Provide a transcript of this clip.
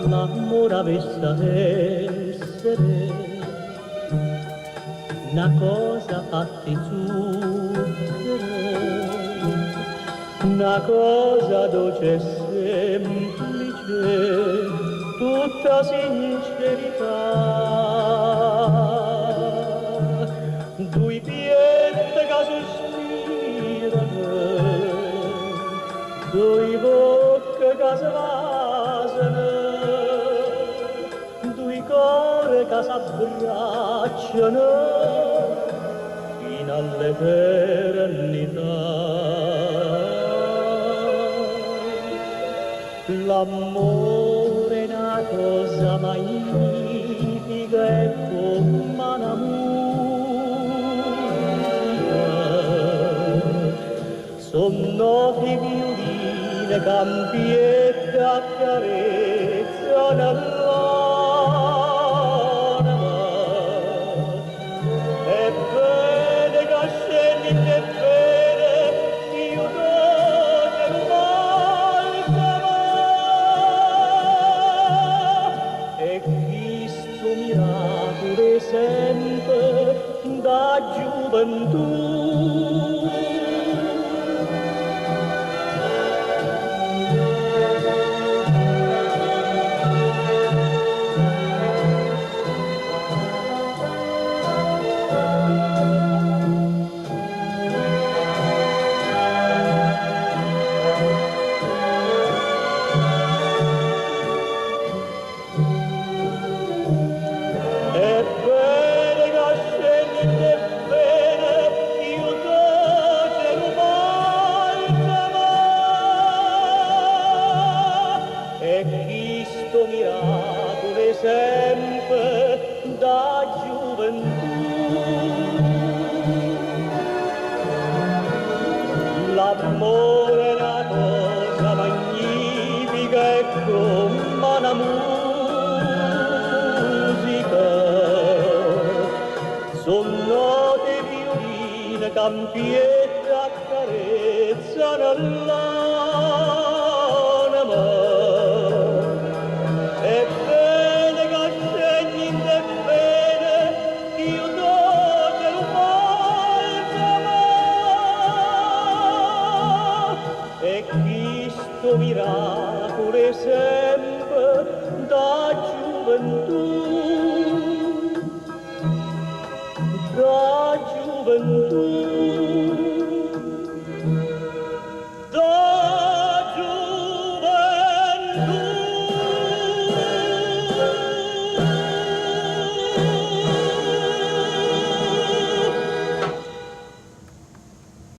L'amore avesse a essere una cosa fatta in zucchero, una cosa dolce e semplice, tutta sincerità. Due piette che sospirano, due bocche che svasano, due cuori che s'abbracciano fino all'eternità. L'amore è una cosa magnifica e come una musica. Sono i violini, campiette accarezzano l'anima. Ebbene che scendi e bene, io dolce e questo miracolo è sempre da gioventù. Miracolo è sempre da gioventù. L'amore è una cosa magnifica e come una musica. Sono note violine, campiette accarezzano l'anima. Ebbene che scegli in te bene, io dolce lo falsa. E questo miracolo è sempre da gioventù, da gioventù, da gioventù.